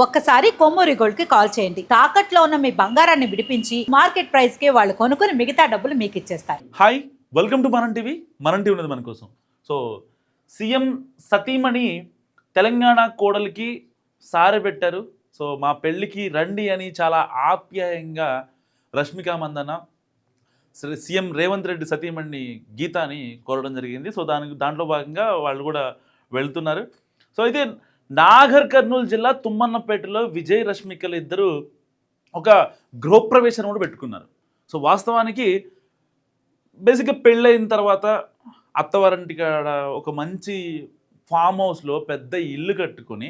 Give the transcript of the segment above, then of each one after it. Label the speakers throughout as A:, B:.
A: ఒక్కసారి కొమ్మూరి గోల్డ్ కి కాల్ చేయండి. తాకట్లో ఉన్న మీ బంగారాన్ని విడిపించి మార్కెట్ ప్రైస్ కి వాళ్ళు కొనుక్కుని మిగతా డబ్బులు మీకు ఇచ్చేస్తారు.
B: హాయ్, వెల్కమ్ టు మనం టీవీ. మనం టీవీ ఉన్నది మన కోసం. సో సీఎం సతీమణి తెలంగాణ కోడలికి సారె పెట్టారు. సో మా పెళ్ళికి రండి అని చాలా ఆప్యాయంగా రష్మిక మందన సీఎం రేవంత్ రెడ్డి సతీమణి గీతాని కోరడం జరిగింది. సో దాంట్లో భాగంగా వాళ్ళు కూడా వెళ్తున్నారు. సో అయితే నాగర్ కర్నూలు జిల్లా తుమ్మన్నపేటలో విజయ్ రష్మికలు ఇద్దరు ఒక గృహప్రవేశం కూడా పెట్టుకున్నారు. సో వాస్తవానికి బేసిక్గా పెళ్ళైన తర్వాత అత్తవారింటి కాడ ఒక మంచి ఫామ్ హౌస్లో పెద్ద ఇల్లు కట్టుకొని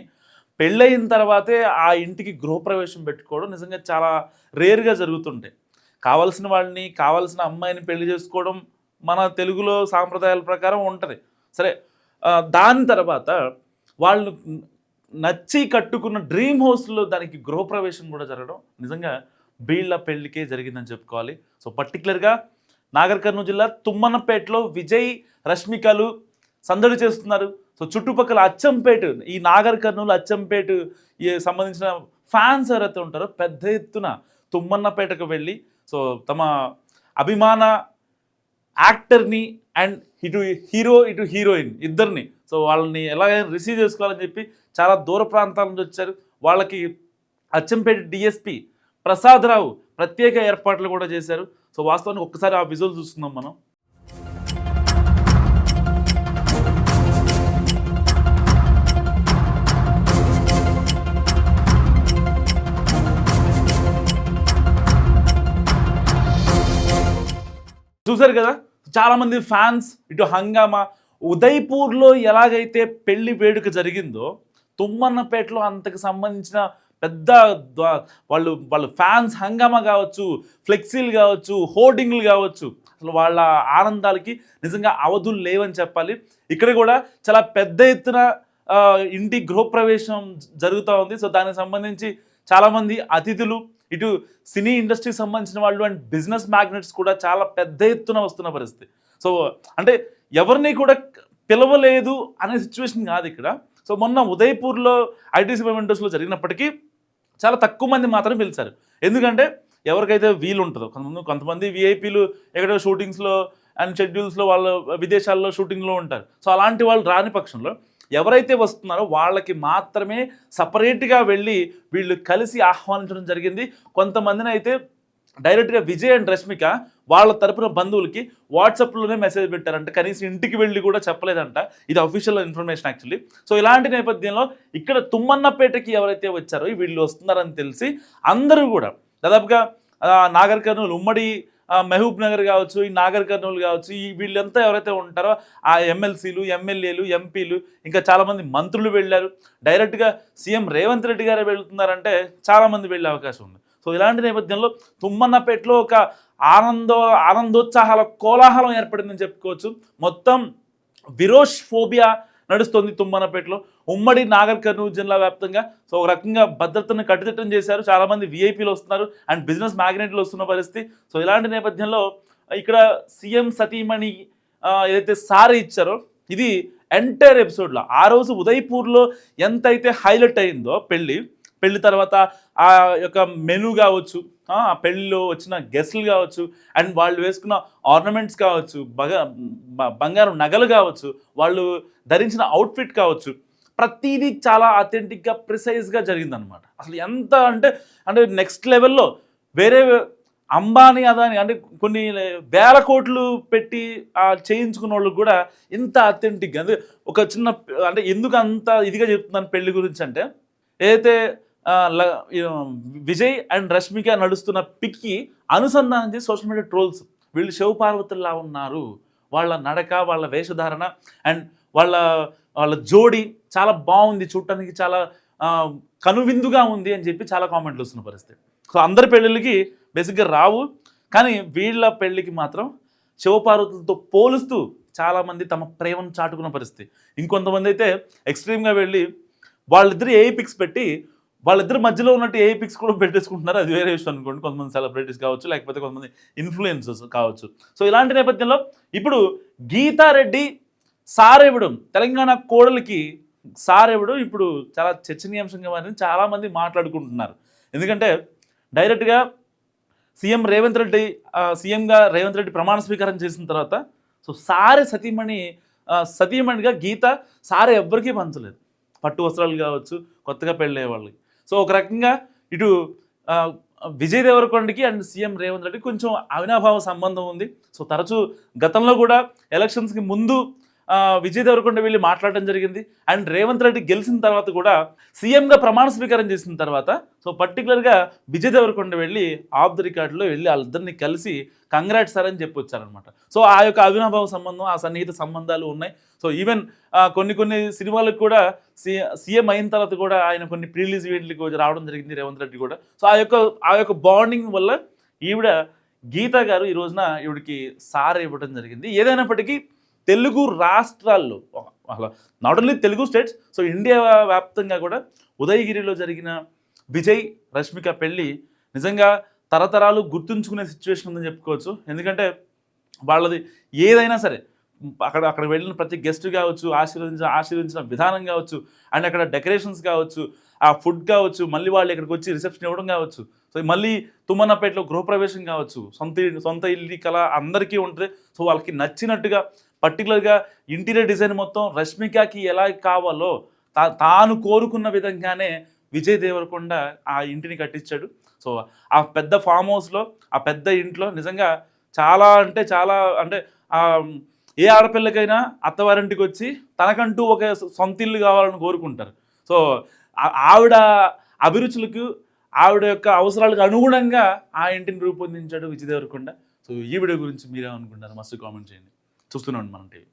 B: పెళ్ళయిన తర్వాతే ఆ ఇంటికి గృహప్రవేశం పెట్టుకోవడం నిజంగా చాలా రేర్గా జరుగుతుంటాయి. కావాల్సిన వాళ్ళని కావాల్సిన అమ్మాయిని పెళ్లి చేసుకోవడం మన తెలుగులో సాంప్రదాయాల ప్రకారం ఉంటుంది. సరే, దాని తర్వాత వాళ్ళు నచ్చి కట్టుకున్న డ్రీమ్ హౌస్లో దానికి గృహప్రవేశం కూడా జరగడం నిజంగా వీళ్ళ పెళ్ళికే జరిగిందని చెప్పుకోవాలి. సో పర్టికులర్గా నాగర్ కర్నూలు జిల్లా తుమ్మన్నపేటలో విజయ్ రష్మికలు సందడి చేస్తున్నారు. సో చుట్టుపక్కల అచ్చంపేట, ఈ నాగర్ కర్నూలు అచ్చంపేట సంబంధించిన ఫ్యాన్స్ ఎవరైతే ఉంటారో పెద్ద ఎత్తున తుమ్మన్నపేటకు వెళ్ళి సో తమ అభిమాన యాక్టర్ని అండ్ ఇటు హీరో ఇటు హీరోయిన్ ఇద్దరిని సో వాళ్ళని ఎలాగైనా రిసీవ్ చేసుకోవాలని చెప్పి చాలా దూర ప్రాంతాల నుంచి వచ్చారు. వాళ్ళకి అచ్చంపేట డిఎస్పి ప్రసాదరావు ప్రత్యేక ఏర్పాట్లు కూడా చేశారు. సో వాస్తవానికి ఒక్కసారి ఆ విజువల్ చూస్తున్నాం మనం. చూసారు కదా, చాలామంది ఫ్యాన్స్ ఇటు హంగామా. ఉదయ్పూర్లో ఎలాగైతే పెళ్లి వేడుక జరిగిందో తుమ్మన్నపేటలో అంతకు సంబంధించిన పెద్ద వాళ్ళ ఫ్యాన్స్ హంగామా కావచ్చు, ఫ్లెక్సీలు కావచ్చు, హోర్డింగ్లు కావచ్చు, అసలు వాళ్ళ ఆనందాలకి నిజంగా అవధులు లేవని చెప్పాలి. ఇక్కడ కూడా చాలా పెద్ద ఎత్తున ఇంటి గృహప్రవేశం జరుగుతూ ఉంది. సో దానికి సంబంధించి చాలామంది అతిథులు, ఇటు సినీ ఇండస్ట్రీకి సంబంధించిన వాళ్ళు అండ్ బిజినెస్ మ్యాగ్నెట్స్ కూడా చాలా పెద్ద ఎత్తున వస్తున్న పరిస్థితి. సో అంటే ఎవరిని కూడా పిలవలేదు అనే సిచ్యువేషన్ కాదు ఇక్కడ. సో మొన్న ఉదయ్పూర్లో ఐటీసీ మెమెంటోస్లో జరిగినప్పటికీ చాలా తక్కువ మంది మాత్రమే పిలిచారు. ఎందుకంటే ఎవరికైతే వీలు ఉంటుందో, కొంతమంది విఐపీలు ఎక్కడో షూటింగ్స్లో అండ్ షెడ్యూల్స్లో వాళ్ళు విదేశాల్లో షూటింగ్లో ఉంటారు. సో అలాంటి వాళ్ళు రాని పక్షంలో ఎవరైతే వస్తున్నారో వాళ్ళకి మాత్రమే సపరేట్గా వెళ్ళి వీళ్ళు కలిసి ఆహ్వానించడం జరిగింది. కొంతమందిని అయితే డైరెక్ట్గా విజయ్ అండ్ రష్మిక వాళ్ళ తరపున బంధువులకి వాట్సాప్లోనే మెసేజ్ పెట్టారంట, కనీసం ఇంటికి వెళ్ళి కూడా చెప్పలేదంట. ఇది అఫీషియల్ ఇన్ఫర్మేషన్ యాక్చువల్లీ. సో ఇలాంటి నేపథ్యంలో ఇక్కడ తుమ్మన్నపేటకి ఎవరైతే వచ్చారో వీళ్ళు వస్తున్నారని తెలిసి అందరూ కూడా దాదాపుగా నాగర్ కర్నూలు ఉమ్మడి మహబూబ్ నగర్ కావచ్చు, ఈ నాగర్ కర్నూలు కావచ్చు, ఈ వీళ్ళంతా ఎవరైతే ఉంటారో ఆ ఎమ్మెల్సీలు, ఎమ్మెల్యేలు, ఎంపీలు, ఇంకా చాలామంది మంత్రులు వెళ్ళారు. డైరెక్ట్గా సీఎం రేవంత్ రెడ్డి గారే వెళ్తున్నారంటే చాలామంది వెళ్ళే అవకాశం ఉంది. సో ఇలాంటి నేపథ్యంలో తుమ్మన్నపేటలో ఒక ఆనందోత్సాహాల కోలాహలం ఏర్పడిందని చెప్పుకోవచ్చు. మొత్తం విరోష్ ఫోబియా నడుస్తుంది తుమ్మన్నపేటలో, ఉమ్మడి నాగర్ కర్నూలు జిల్లా వ్యాప్తంగా. సో ఒక రకంగా భద్రతను కట్టుదిట్టం చేశారు. చాలామంది విఐపీలు వస్తున్నారు అండ్ బిజినెస్ మ్యాగ్నెట్లు వస్తున్న పరిస్థితి. సో ఇలాంటి నేపథ్యంలో ఇక్కడ సీఎం సతీమణి ఏదైతే సారీ ఇచ్చారో ఇది ఎంటైర్ ఎపిసోడ్లో ఆ రోజు ఉదయ్పూర్లో ఎంతైతే హైలైట్ అయిందో పెళ్లి తర్వాత ఆ యొక్క మెనూ కావచ్చు, ఆ పెళ్ళిలో వచ్చిన గెస్ట్లు కావచ్చు, అండ్ వాళ్ళు వేసుకున్న ఆర్నమెంట్స్ కావచ్చు, బంగారం నగలు కావచ్చు, వాళ్ళు ధరించిన అవుట్ఫిట్ కావచ్చు, ప్రతిదీ చాలా అథెంటిక్గా ప్రిసైజ్గా జరిగిందనమాట. అసలు ఎంత అంటే నెక్స్ట్ లెవెల్లో వేరే అంబానీ అదాని అంటే కొన్ని వేల కోట్లు పెట్టి చేయించుకున్న వాళ్ళకి కూడా ఇంత అథెంటిక్గా అంటే ఒక చిన్న అంటే ఎందుకు అంత ఇదిగా చెప్తున్నాను పెళ్లి గురించి అంటే, ఏదైతే విజయ్ అండ్ రష్మిక నడుస్తున్న పిక్కి అనుసంధానం చేసి సోషల్ మీడియా ట్రోల్స్ వీళ్ళు శివపార్వతుల్లా ఉన్నారు, వాళ్ళ నడక, వాళ్ళ వేషధారణ అండ్ వాళ్ళ జోడి చాలా బాగుంది, చూడటానికి చాలా కనువిందుగా ఉంది అని చెప్పి చాలా కామెంట్లు వస్తున్న పరిస్థితి. సో అందరి పెళ్ళిళ్ళకి బేసిక్గా రావు, కానీ వీళ్ళ పెళ్ళికి మాత్రం శివపార్వతులతో పోలుస్తూ చాలామంది తమ ప్రేమను చాటుకున్న పరిస్థితి. ఇంకొంతమంది అయితే ఎక్స్ట్రీమ్గా వెళ్ళి వాళ్ళిద్దరు ఏఐ పిక్స్ పెట్టి వాళ్ళిద్దరు మధ్యలో ఉన్నట్టు ఏఐ పిక్స్ కూడా పెట్టేసుకుంటున్నారు. అది వేరే విషయం అనుకోండి. కొంతమంది సెలబ్రిటీస్ కావచ్చు, లేకపోతే కొంతమంది ఇన్ఫ్లుయెన్సర్స్ కావచ్చు. సో ఇలాంటి నేపథ్యంలో ఇప్పుడు గీతారెడ్డి సారేవ్వడం తెలంగాణ కోడలికి సార్ ఎవడు ఇప్పుడు చాలా చర్చనీయాంశంగా మారింది, చాలామంది మాట్లాడుకుంటున్నారు. ఎందుకంటే డైరెక్ట్గా సీఎంగా రేవంత్ రెడ్డి ప్రమాణ స్వీకారం చేసిన తర్వాత సో సారే సతీమణిగా గీత సారే ఎవ్వరికీ పంచలేదు. పట్టు వస్త్రాలు కావచ్చు, కొత్తగా పెళ్ళయ్యే వాళ్ళకి. సో ఒక రకంగా ఇటు విజయ్ దేవరకొండకి అండ్ సీఎం రేవంత్ రెడ్డి కొంచెం అవినాభావ సంబంధం ఉంది. సో తరచూ గతంలో కూడా ఎలక్షన్స్కి ముందు విజయ్ దేవరకొండ వెళ్ళి మాట్లాడడం జరిగింది. అండ్ రేవంత్ రెడ్డి గెలిచిన తర్వాత కూడా సీఎంగా ప్రమాణ స్వీకారం చేసిన తర్వాత సో పర్టికులర్గా విజయ్ దేవరకొండ వెళ్ళి ఆఫ్ ద రికార్డులో వెళ్ళి వాళ్ళిద్దరిని కలిసి కంగ్రాట్స్ సార్ అని చెప్పి వచ్చారనమాట. సో ఆ యొక్క అవినాభావ సంబంధం, ఆ సన్నిహిత సంబంధాలు ఉన్నాయి. సో ఈవెన్ కొన్ని సినిమాలకు కూడా సీఎం అయిన తర్వాత కూడా ఆయన కొన్ని ప్రీలీజ్ ఈవెంట్లకు రావడం జరిగింది రేవంత్ రెడ్డి కూడా. సో ఆ యొక్క బాండింగ్ వల్ల ఈవిడ గీత గారు ఈ రోజున ఈవిడికి సార్ ఇవ్వడం జరిగింది. ఏదైనప్పటికీ తెలుగు రాష్ట్రాల్లో అలా not only Telugu states, so India వ్యాప్తంగా కూడా ఉదయగిరిలో జరిగిన విజయ్ రష్మిక పెళ్ళి నిజంగా తరతరాలు గుర్తుంచుకునే సిచ్యువేషన్ ఉందని చెప్పుకోవచ్చు. ఎందుకంటే వాళ్ళది ఏదైనా సరే అక్కడ వెళ్ళిన ప్రతి గెస్ట్ కావచ్చు, ఆశీర్వదించిన విధానం కావచ్చు, అండ్ అక్కడ డెకరేషన్స్ కావచ్చు, ఆ ఫుడ్ కావచ్చు, మళ్ళీ వాళ్ళు ఇక్కడికి వచ్చి రిసెప్షన్ ఇవ్వడం కావచ్చు, సో మళ్ళీ తుమ్మన్నపేటలో గృహప్రవేశం కావచ్చు, సొంత ఇల్లు కళ అందరికీ ఉంటుంది. సో వాళ్ళకి నచ్చినట్టుగా పర్టికులర్గా ఇంటీరియర్ డిజైన్ మొత్తం రష్మికకి ఎలా కావాలో తాను కోరుకున్న విధంగానే విజయ్ దేవరకొండ ఆ ఇంటిని కట్టించాడు. సో ఆ పెద్ద ఫామ్ హౌస్లో, ఆ పెద్ద ఇంట్లో నిజంగా చాలా అంటే ఏ ఆడపిల్లకైనా అత్తవారింటికి వచ్చి తనకంటూ ఒక సొంత ఇల్లు కావాలని కోరుకుంటారు. సో ఆవిడ అభిరుచులకు, ఆవిడ యొక్క అవసరాలకు అనుగుణంగా ఆ ఇంటిని రూపొందించాడు విజయ్ దేవరకొండ. సో ఈ వీడియో గురించి మీరేమనుకుంటారు? మస్తు కామెంట్ చేయండి. చూస్తూనే ఉండండి మనం టీవీ.